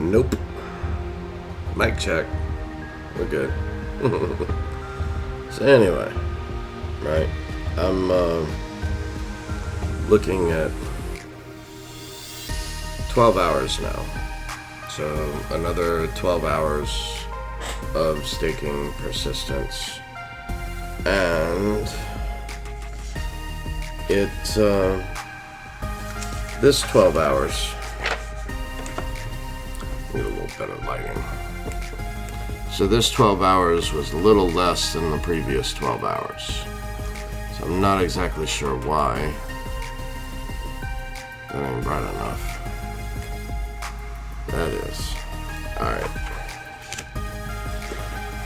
Nope. Mic check. We're good. So anyway, right, I'm looking at 12 hours now. So another 12 hours of staking persistence. And this 12 hours, need a little better lighting. So this 12 hours was a little less than the previous 12 hours. So I'm not exactly sure why. That ain't bright enough. That is.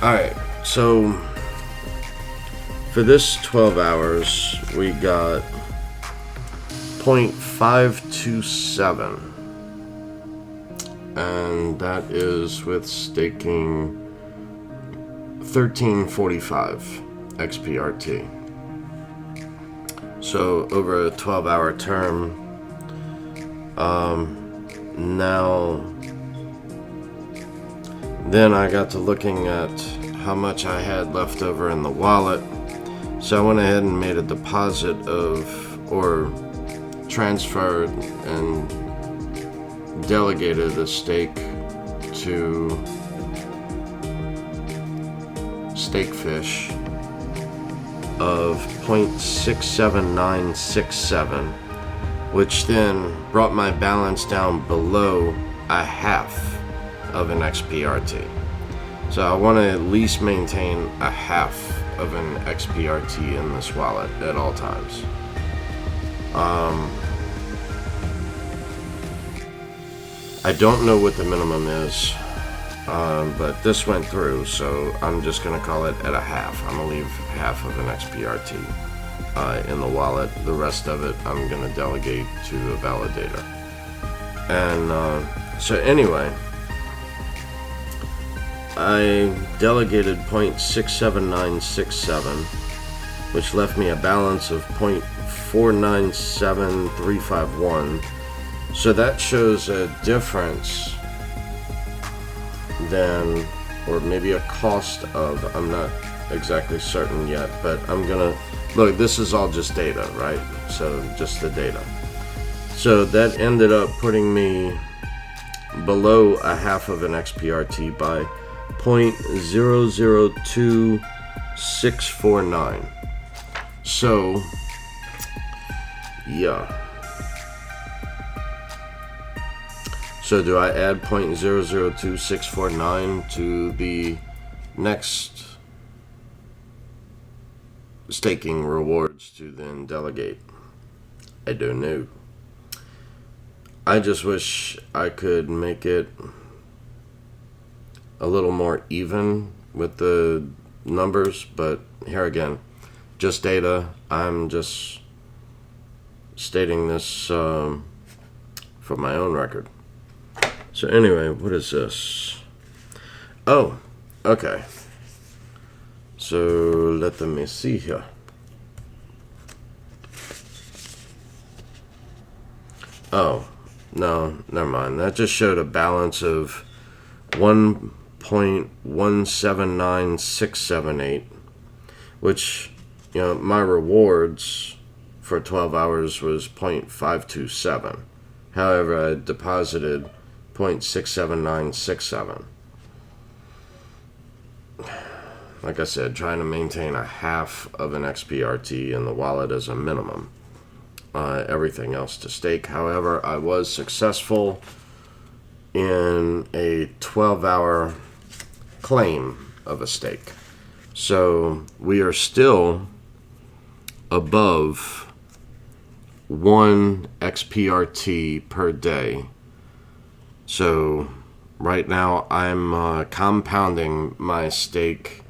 Alright, so for this 12 hours, we got 0.527. And that is with staking 1345 XPRT. So over a 12-hour term, then I got to looking at how much I had left over in the wallet. So I went ahead and made a deposit or transferred and delegated a stake to Stakefish of 0.67967, which then brought my balance down below a half of an XPRT. So I want to at least maintain a half of an XPRT in this wallet at all times. I don't know what the minimum is, but this went through, so I'm just going to call it at a half. I'm going to leave half of an XPRT in the wallet. The rest of it I'm going to delegate to a validator. And so anyway, I delegated 0.67967, which left me a balance of 0.497351. So that shows a difference than, or maybe a cost of, I'm not exactly certain yet, but I'm gonna, look, this is all just data, right? So just the data. So that ended up putting me below a half of an XPRT by 0.002649. So, yeah. So do I add 0.002649 to the next staking rewards to then delegate? I don't know. I just wish I could make it a little more even with the numbers, but here again, just data. I'm just stating this for my own record. So anyway, what is this? Oh, okay. So let me see here. Oh, no, never mind. That just showed a balance of 1.179678, which, you know, my rewards for 12 hours was 0.527. However, I deposited 0.67967. Like I said, trying to maintain a half of an XPRT in the wallet as a minimum. Everything else to stake. However, I was successful in a 12-hour claim of a stake. So we are still above 1 XPRT per day. So right now I'm compounding my stake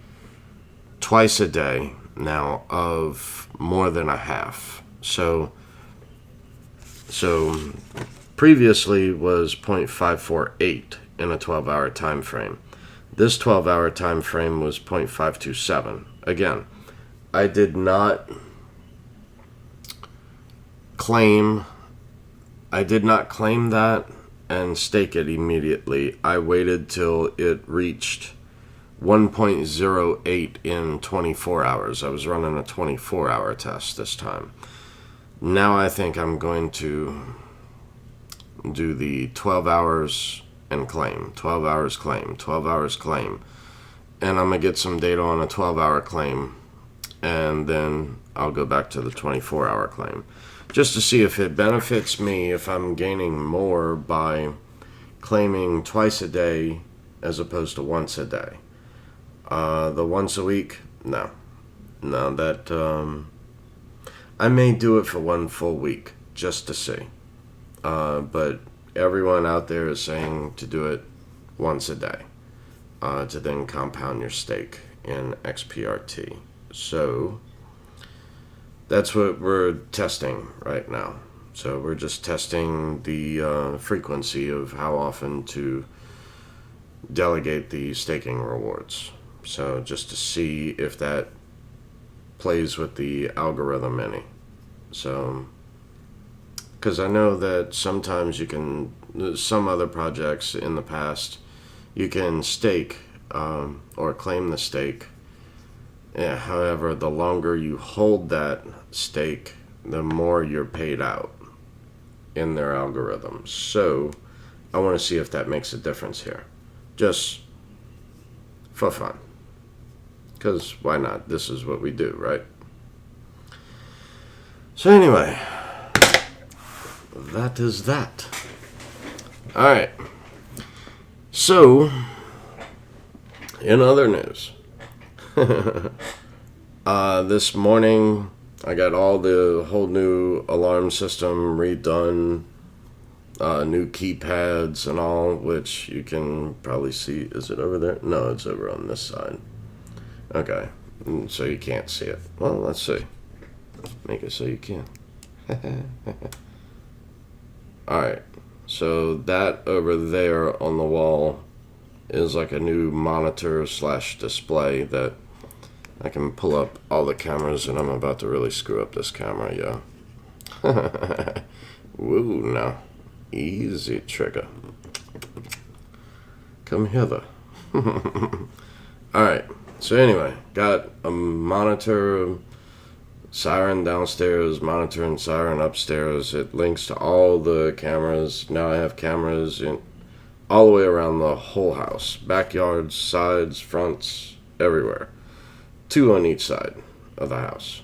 twice a day now of more than a half. So previously was 0.548 in a 12-hour time frame. This 12-hour time frame was 0.527. Again, I did not claim that and stake it immediately. I waited till it reached 1.08 in 24 hours. I was running a 24-hour test this time. Now I think I'm going to do the 12 hours and claim, 12 hours claim, 12 hours claim. And I'm going to get some data on a 12-hour claim, and then I'll go back to the 24-hour claim, just to see if it benefits me, if I'm gaining more by claiming twice a day as opposed to once a day. The once a week, no. That I may do it for one full week just to see. But everyone out there is saying to do it once a day, to then compound your stake in XPRT. So that's what we're testing right now. So we're just testing the frequency of how often to delegate the staking rewards. So just to see if that plays with the algorithm any. So, because I know that sometimes you can, some other projects in the past, you can stake or claim the stake. Yeah, however, the longer you hold that stake, the more you're paid out in their algorithm. So I want to see if that makes a difference here. Just for fun. Because why not? This is what we do, right? So anyway, that is that. Alright. So, in other news, this morning I got all the whole new alarm system redone, new keypads and all, which you can probably see. Is it over there? No, it's over on this side. Okay, so you can't see it. Well, let's see. Make it so you can. Alright, so that over there on the wall is like a new monitor slash display that I can pull up all the cameras, and I'm about to really screw up this camera, yeah. Woo, now. Easy trigger. Come hither. Alright, so anyway, got a monitor, siren downstairs, monitor and siren upstairs. It links to all the cameras. Now I have cameras in all the way around the whole house. Backyards, sides, fronts, everywhere. 2 on each side of the house.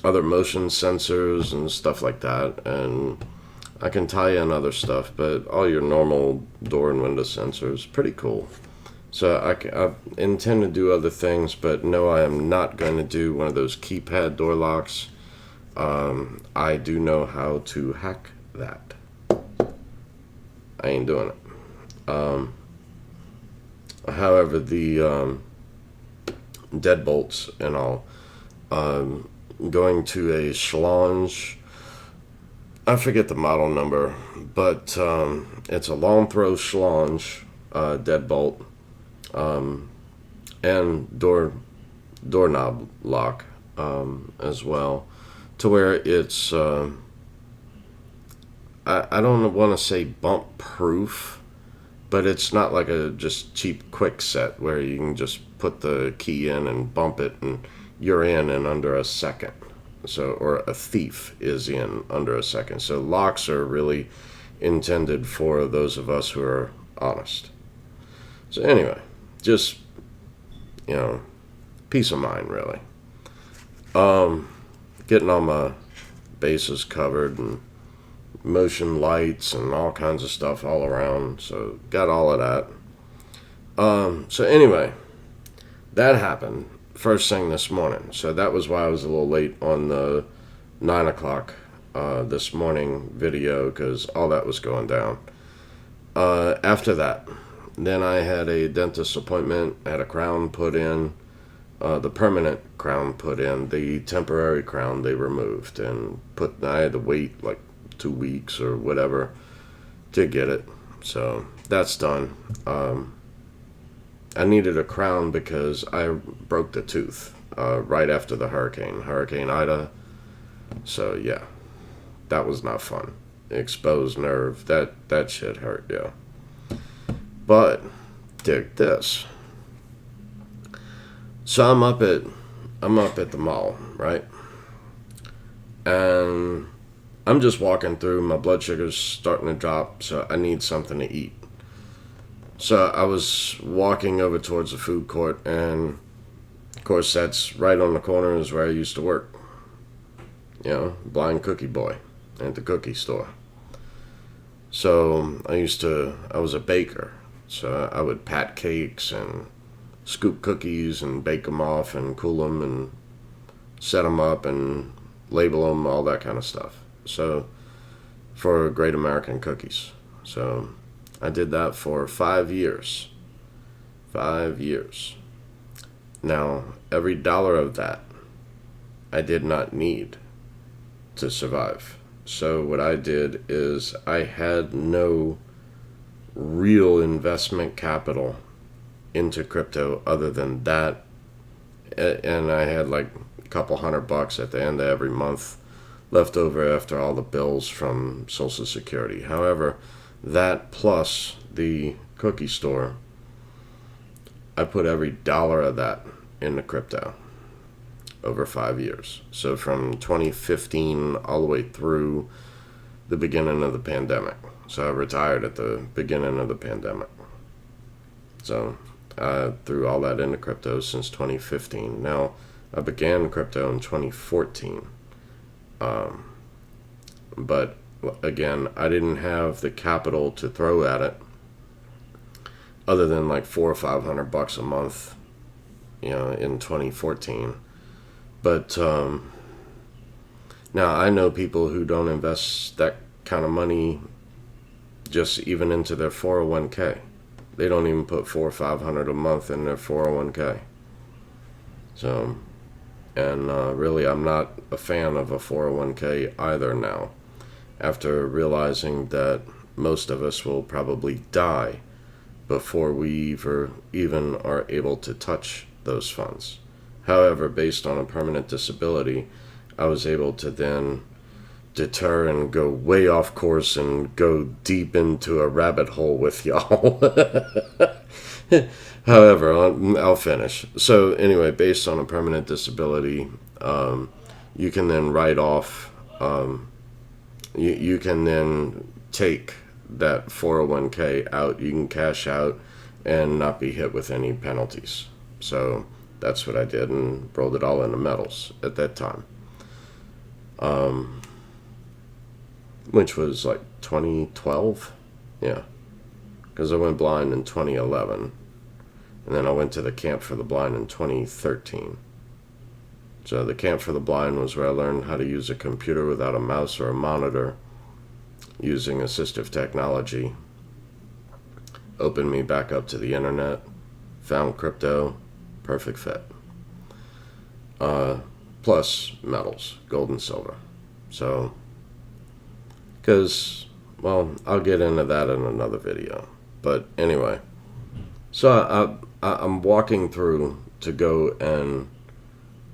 Other motion sensors and stuff like that. And I can tie in other stuff, but all your normal door and window sensors. Pretty cool. So I intend to do other things, but no, I am not going to do one of those keypad door locks. I do know how to hack that. I ain't doing it. However, the deadbolts and all, going to a Schlange, I forget the model number, but it's a long throw Schlange deadbolt. And doorknob lock as well, to where it's I don't want to say bump proof, but it's not like a just cheap quick set where you can just put the key in and bump it and you're in under a second. So, or a thief is in under a second. So locks are really intended for those of us who are honest. So anyway, just, peace of mind, really. Getting all my bases covered and motion lights and all kinds of stuff all around. So got all of that. So anyway, that happened first thing this morning. So that was why I was a little late on the 9 o'clock this morning video, because all that was going down. After that, then I had a dentist appointment, had a crown put in, the permanent crown put in, the temporary crown they removed, and I had to wait like 2 weeks or whatever to get it. So that's done. I needed a crown because I broke the tooth right after the Hurricane Ida. So yeah, that was not fun. Exposed nerve, that shit hurt, yeah. But dig this. So I'm up at the mall, right? And I'm just walking through, my blood sugar's starting to drop, so I need something to eat. So I was walking over towards the food court, and of course that's right on the corner is where I used to work. You know, blind cookie boy at the cookie store. So I was a baker, so I would pat cakes and scoop cookies and bake them off and cool them and set them up and label them, all that kind of stuff. So for Great American Cookies. So I did that for 5 years. 5 years. Now, every dollar of that I did not need to survive. So what I did is I had no real investment capital into crypto other than that. And I had like a couple $100 at the end of every month left over after all the bills from Social Security. However, that plus the cookie store, I put every dollar of that into crypto over 5 years. So from 2015 all the way through the beginning of the pandemic. So I retired at the beginning of the pandemic. So I threw all that into crypto since 2015. Now, I began crypto in 2014. But again, I didn't have the capital to throw at it other than like $400 or $500 a month, you know, in 2014. But now I know people who don't invest that kind of money just even into their 401k. They don't even put $400 or $500 a month in their 401k. So, and really, I'm not a fan of a 401k either now, after realizing that most of us will probably die before we even are able to touch those funds. However, based on a permanent disability, I was able to then deter and go way off course and go deep into a rabbit hole with y'all. However, I'll finish. So anyway, based on a permanent disability, you can then write off, you can then take that 401k out, you can cash out and not be hit with any penalties. So that's what I did and rolled it all into metals at that time. Which was like 2012, yeah, because I went blind in 2011, and then I went to the Camp for the Blind in 2013. So the Camp for the Blind was where I learned how to use a computer without a mouse or a monitor, using assistive technology. Opened me back up to the internet, found crypto, perfect fit. Plus metals, gold and silver. So, because, well, I'll get into that in another video. But anyway, so I'm walking through to go and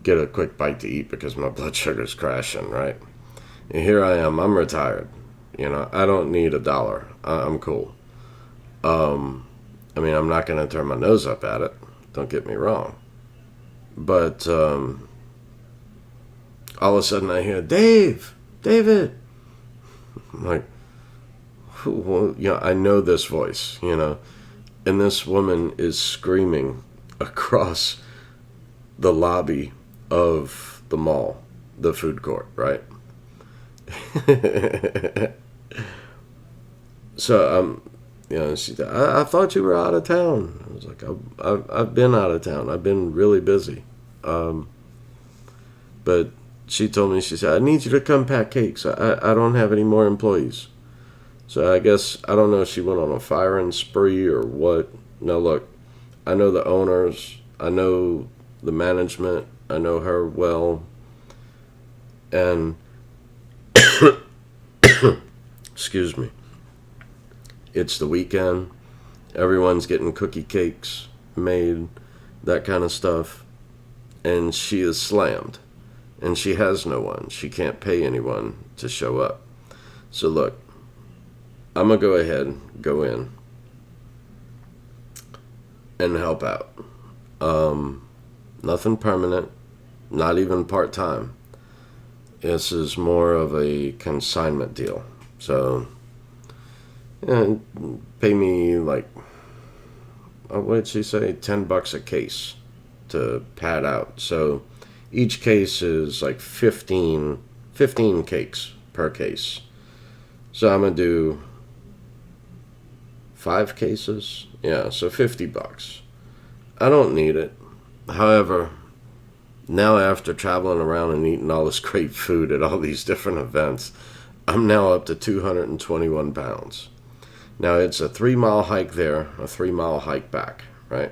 get a quick bite to eat because my blood sugar's crashing, right? And here I am, I'm retired. You know, I don't need $1. I'm cool. I mean, I'm not going to turn my nose up at it. Don't get me wrong. But all of a sudden I hear, David. I'm like, well, you know, I know this voice, you know. And this woman is screaming across the lobby of the mall, the food court, right? So, you know, she said, I thought you were out of town. I was like, I've been out of town. I've been really busy. But she told me, she said, I need you to come pack cakes. I don't have any more employees. So I guess, I don't know if she went on a firing spree or what. Now look, I know the owners. I know the management. I know her well. And, excuse me, it's the weekend. Everyone's getting cookie cakes made, that kind of stuff. And she is slammed. and she has no one. She can't pay anyone to show up. So look, I'm going to go ahead, go in, and help out. Nothing permanent, not even part-time. This is more of a consignment deal. So, pay me like, what did she say? $10 a case to pad out. So, each case is like 15 cakes per case. So I'm going to do 5 cases. Yeah, so $50. I don't need it. However, now after traveling around and eating all this great food at all these different events, I'm now up to 221 pounds. Now it's a 3-mile hike there, a 3-mile hike back, right?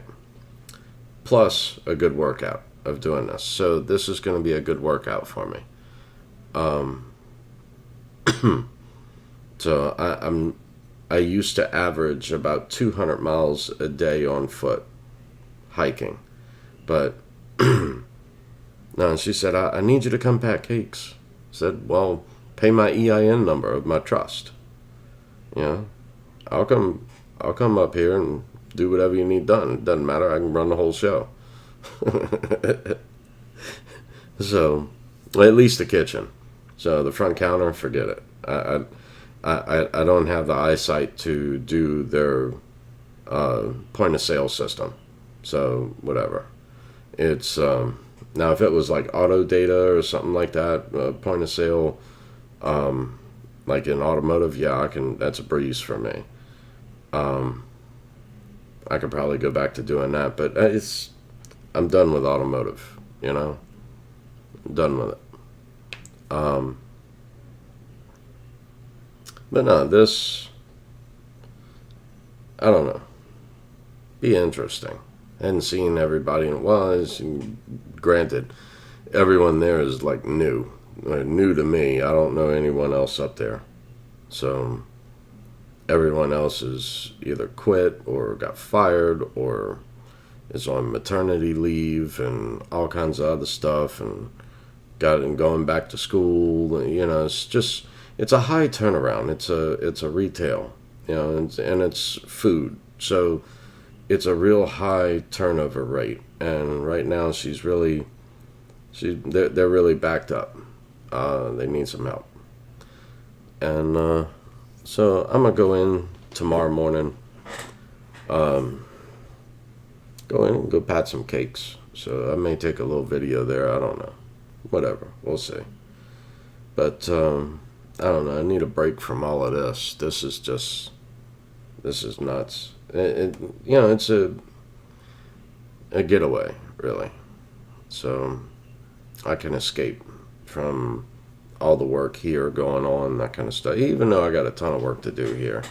Plus a good workout of doing this. So this is going to be a good workout for me. So I used to average about 200 miles a day on foot hiking, but no, she said, I need you to come pack cakes. I said, well, pay my EIN number of my trust. You know, I'll come up here and do whatever you need done. It doesn't matter. I can run the whole show. So, at least the kitchen. So the front counter, forget it. I don't have the eyesight to do their point of sale system. So whatever. It's now if it was like auto data or something like that, point of sale, like in automotive, yeah, that's a breeze for me. I could probably go back to doing that, but I'm done with automotive, you know? I'm done with it. But no, this, I don't know, be interesting. And seeing everybody, well, granted, everyone there is like new to me. I don't know anyone else up there. So everyone else is either quit or got fired or is on maternity leave and all kinds of other stuff and going back to school. You know, it's a high turnaround. It's a retail, you know, and it's food. So it's a real high turnover rate. And right now they're really backed up. They need some help. And so I'm going to go in tomorrow morning, go in and go pat some cakes. So I may take a little video there. I don't know. Whatever. We'll see. But I don't know. I need a break from all of this. This is nuts. You know, it's a getaway, really. So I can escape from all the work here going on, that kind of stuff, even though I got a ton of work to do here.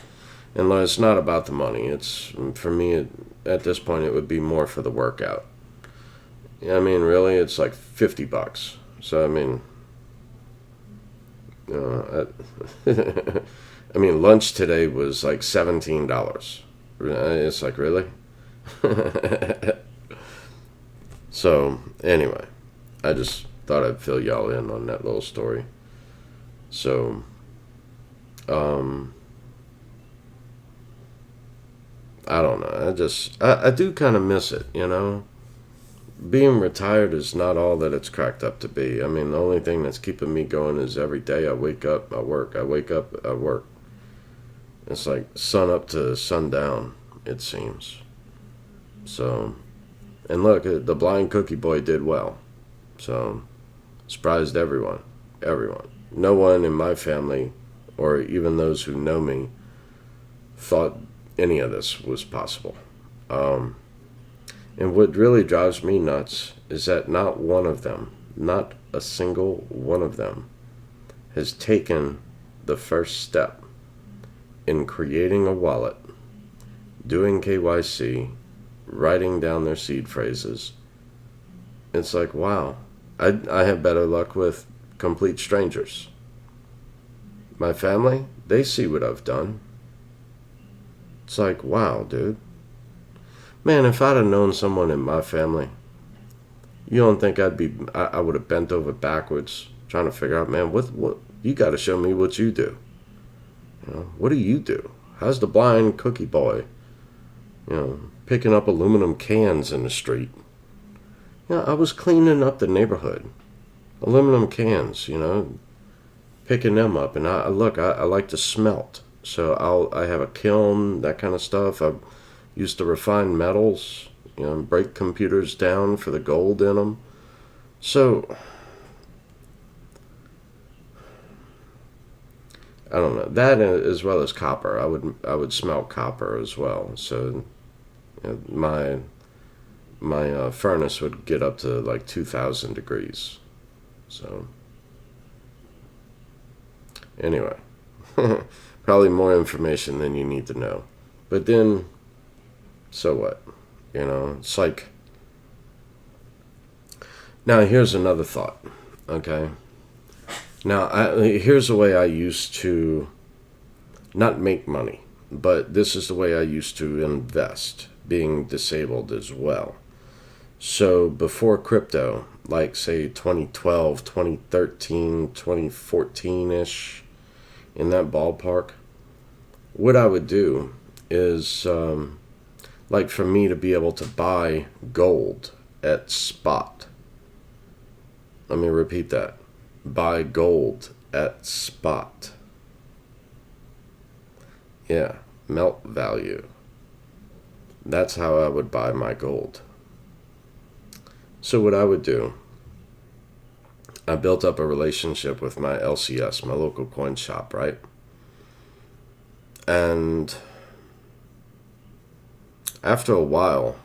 And it's not about the money. It's, for me, at this point, it would be more for the workout. I mean, really, it's like $50. So, I mean, I mean, lunch today was like $17. It's like, really? So, anyway, I just thought I'd fill y'all in on that little story. So, I don't know. I do kind of miss it, you know? Being retired is not all that it's cracked up to be. I mean, the only thing that's keeping me going is every day I wake up, I work. I wake up, I work. It's like sun up to sundown, it seems. So, and look, the blind cookie boy did well. So, surprised everyone. No one in my family, or even those who know me, thought any of this was possible. And what really drives me nuts is that not one of them, not a single one of them, has taken the first step in creating a wallet, doing KYC, writing down their seed phrases. It's like, wow, I have better luck with complete strangers. My family, they see what I've done. It's like, wow, dude. Man, if I'd have known someone in my family, You don't think I would have bent over backwards trying to figure out, man, what you got to show me what you do. What do you do? How's the blind cookie boy, picking up aluminum cans in the street? I was cleaning up the neighborhood. Aluminum cans, picking them up. And I like to smelt. So I have a kiln, that kind of stuff. I used to refine metals, break computers down for the gold in them. So I don't know that, as well as copper. I would smelt copper as well. So my furnace would get up to like 2,000 degrees. So anyway, probably more information than you need to know. But then, so what? It's like, now here's another thought. Okay. Now, here's the way I used to not make money, but this is the way I used to invest, being disabled as well. So before crypto, like say 2012, 2013, 2014-ish, in that ballpark, what I would do is, like for me to be able to buy gold at spot. Let me repeat that. Buy gold at spot. Yeah, melt value. That's how I would buy my gold. So what I would do, I built up a relationship with my LCS, my local coin shop, right? And after a while,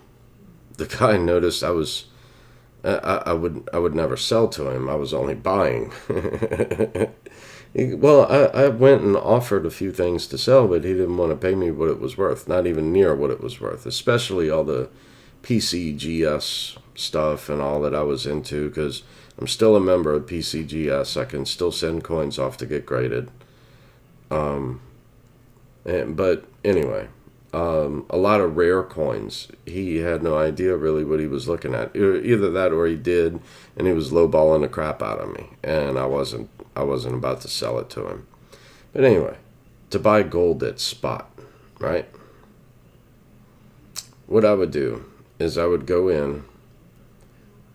the guy noticed I would never sell to him. I was only buying. Well, I went and offered a few things to sell, but he didn't want to pay me what it was worth, not even near what it was worth, especially all the PCGS stuff and all that I was into, because I'm still a member of PCGS. I can still send coins off to get graded. But anyway, a lot of rare coins. He had no idea really what he was looking at. Either that or he did, and he was lowballing the crap out of me, and I wasn't about to sell it to him. But anyway, to buy gold at spot, right? What I would do is I would go in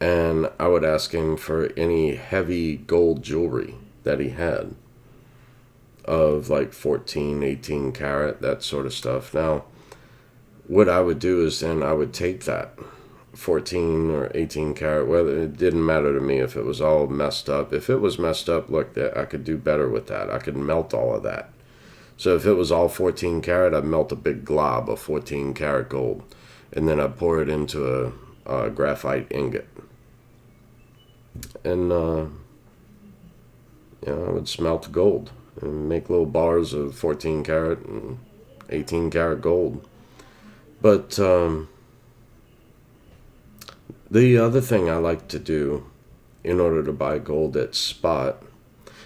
and I would ask him for any heavy gold jewelry that he had of like 14, 18 karat, that sort of stuff. Now, what I would do is then I would take that 14 or 18 karat, whether it didn't matter to me if it was all messed up. If it was messed up, look, I could do better with that. I could melt all of that. So if it was all 14 karat, I'd melt a big glob of 14 karat gold, and then I'd pour it into a graphite ingot. And I would smelt gold and make little bars of 14 karat and 18 karat gold. But the other thing I like to do in order to buy gold at spot,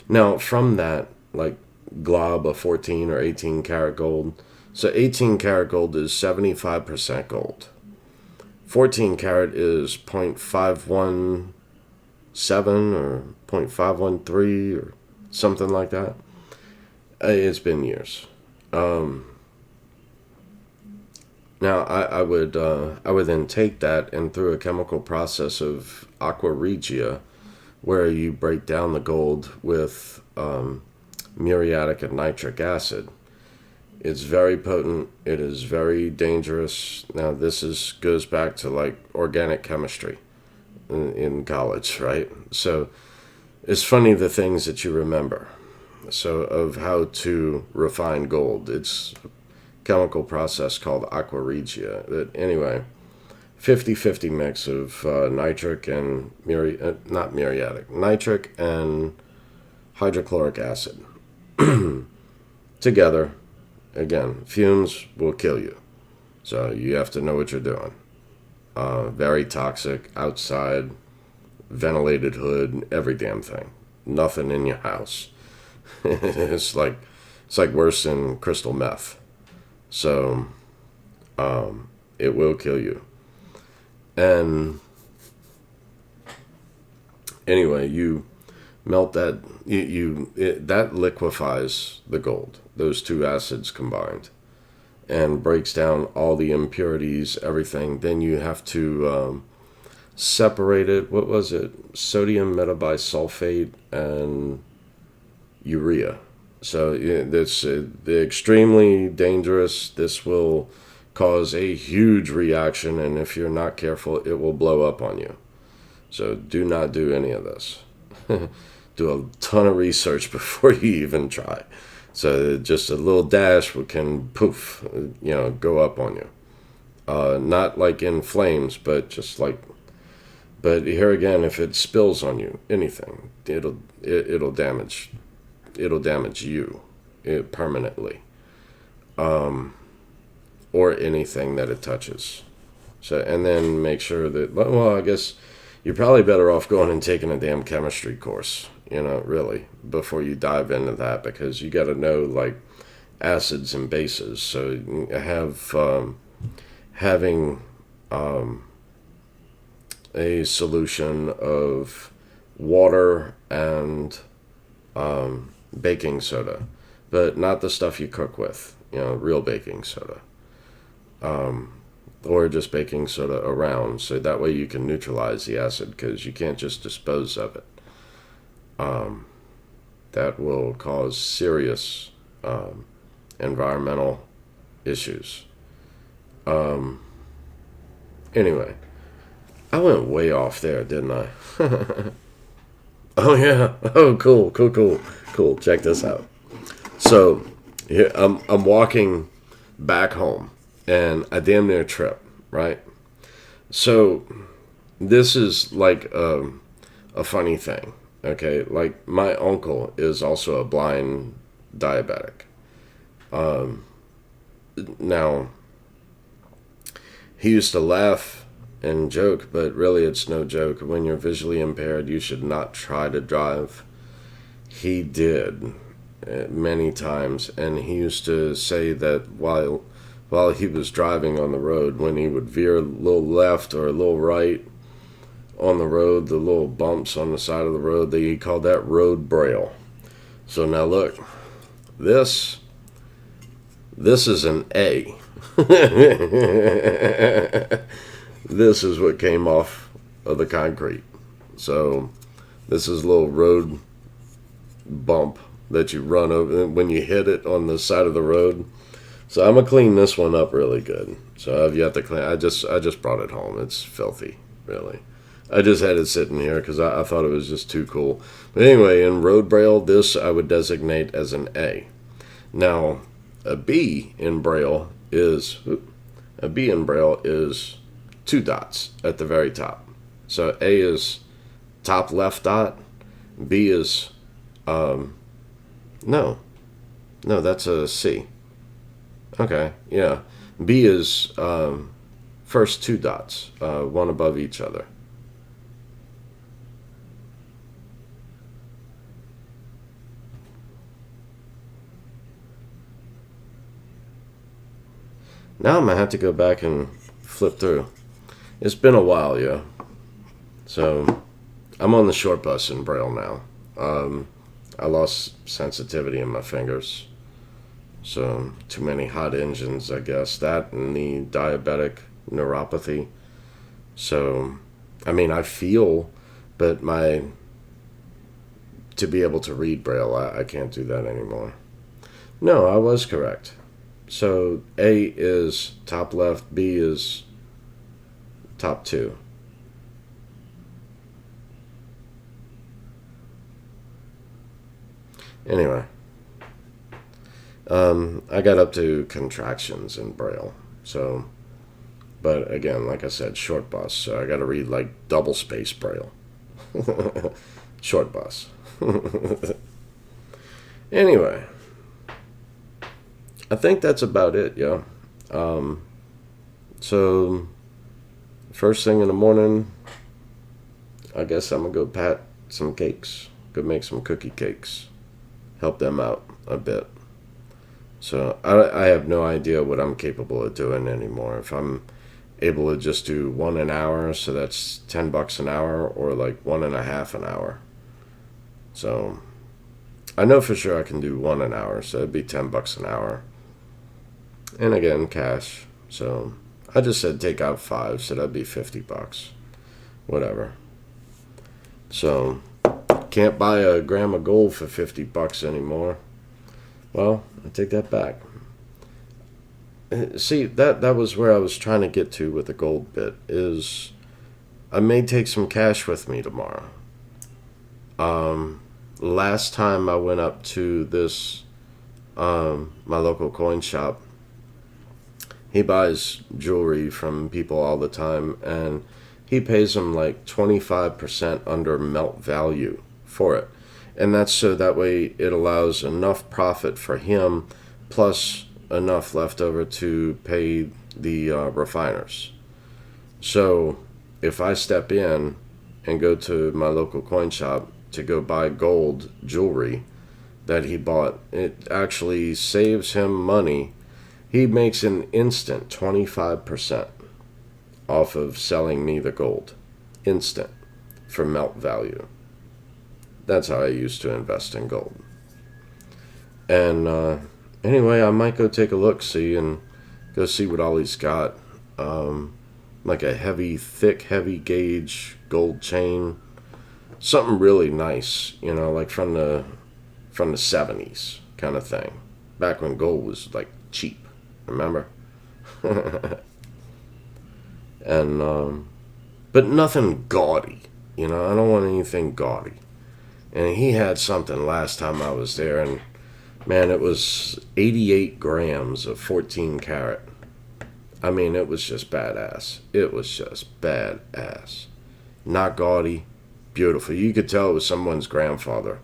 now from that like glob of 14 or 18 karat gold, so 18 karat gold is 75% gold. 14 karat is 0.517 or 0.513 or something like that. It's been years. Now I would then take that, and through a chemical process of aqua regia, where you break down the gold with muriatic and nitric acid. It's very potent. It is very dangerous. Now this goes back to like organic chemistry in college, right? So it's funny the things that you remember. So of how to refine gold. It's a chemical process called aqua regia. But anyway, 50-50 mix of nitric and not muriatic, nitric and hydrochloric acid together. Again, fumes will kill you, so you have to know what you're doing. Very toxic, outside, ventilated hood, every damn thing. Nothing in your house. It's like worse than crystal meth. So it will kill you. And Anyway, you melt that, that liquefies the gold, those two acids combined, and breaks down all the impurities, everything. Then you have to separate it. What was it? Sodium metabisulfate and urea. So this extremely dangerous. This will cause a huge reaction, and if you're not careful, it will blow up on you. So do not do any of this. Do a ton of research before you even try. So just a little dash can poof, go up on you. Not like in flames, but just like. But here again, if it spills on you, anything, it'll damage you permanently, or anything that it touches. So, and then make sure that, well, I guess you're probably better off going and taking a damn chemistry course, really, before you dive into that, because you got to know like acids and bases. So having a solution of water and baking soda, but not the stuff you cook with, real baking soda, or just baking soda around, so that way you can neutralize the acid, because you can't just dispose of it. That will cause serious environmental issues. Anyway, I went way off there, didn't I? Oh yeah. Oh, cool. Check this out. So, here I'm walking back home, and I damn near trip, right? So, this is like a funny thing, okay? Like, my uncle is also a blind diabetic. Now, he used to laugh and joke, but really it's no joke. When you're visually impaired, you should not try to drive. He did many times, and he used to say that while he was driving on the road, when he would veer a little left or a little right on the road, the little bumps on the side of the road, he called that road braille. So now look, this is an A. This is what came off of the concrete. So this is a little road bump that you run over when you hit it on the side of the road. So I'm gonna clean this one up really good. So I've yet to clean. I just brought it home. It's filthy, really. I just had it sitting here because I thought it was just too cool. But anyway, in road braille, this I would designate as an A. Now, a B in braille is two dots at the very top. So A is top left dot. B is no, that's a C. Okay, yeah. B is first two dots, one above each other. Now I'm going to have to go back and flip through. It's been a while, yeah. So I'm on the short bus in braille now. I lost sensitivity in my fingers. So too many hot engines, I guess. That and the diabetic neuropathy. So, I mean, I feel, but to be able to read braille, I can't do that anymore. No, I was correct. So A is top left, B is top two. Anyway, I got up to contractions in braille. So, but again, like I said, short bus. So I got to read like double space braille. Short bus. Anyway, I think that's about it, yeah. So, first thing in the morning, I guess I'm going to go pat some cakes. Go make some cookie cakes. Help them out a bit. So, I have no idea what I'm capable of doing anymore. If I'm able to just do 1 an hour, so that's $10 an hour, or like 1.5 an hour. So I know for sure I can do 1 an hour, so it'd be $10 an hour. And again, cash. So I just said take out 5, so that'd be $50. Whatever. So can't buy a gram of gold for $50 anymore. Well, I take that back. See, that was where I was trying to get to with the gold bit, is I may take some cash with me tomorrow. Last time I went up to this, my local coin shop, he buys jewelry from people all the time, and he pays them like 25% under melt value for it. And that's so that way it allows enough profit for him, plus enough left over to pay the refiners. So if I step in and go to my local coin shop to go buy gold jewelry that he bought, it actually saves him money. He makes an instant 25% off of selling me the gold. Instant. For melt value. That's how I used to invest in gold. And anyway, I might go take a look, see, and go see what all he's got. Like a thick, heavy gauge gold chain. Something really nice, like from the 70s kind of thing. Back when gold was like cheap. Remember? And but nothing gaudy. I don't want anything gaudy. And he had something last time I was there, and man, it was 88 grams of 14 karat. I mean, it was just badass. It was just badass. Not gaudy, beautiful. You could tell it was someone's grandfather,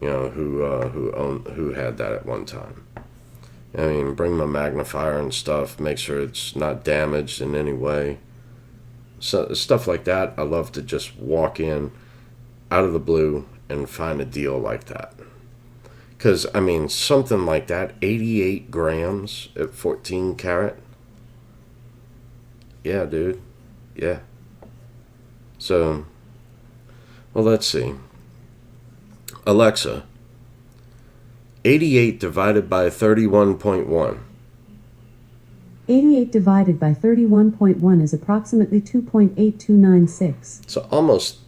who had that at one time. I mean, bring my magnifier and stuff, make sure it's not damaged in any way. So stuff like that, I love to just walk in out of the blue and find a deal like that. Because, I mean, something like that, 88 grams at 14 karat. Yeah, dude. Yeah. So, well, let's see. Alexa, 88 divided by 31.1. 88 divided by 31.1 is approximately 2.8296. So almost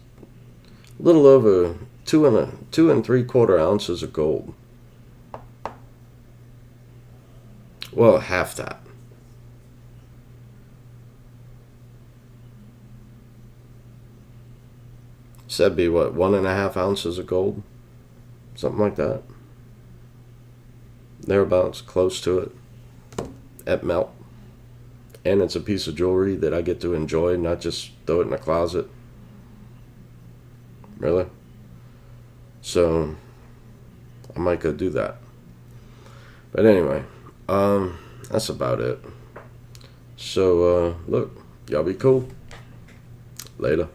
a little over 2 3/4 ounces of gold. Well, half that. So that'd be what, 1.5 ounces of gold? Something like that. Thereabouts, close to it. At melt. And it's a piece of jewelry that I get to enjoy, not just throw it in a closet. Really? So, I might go do that. But anyway, that's about it. So, look, y'all be cool. Later.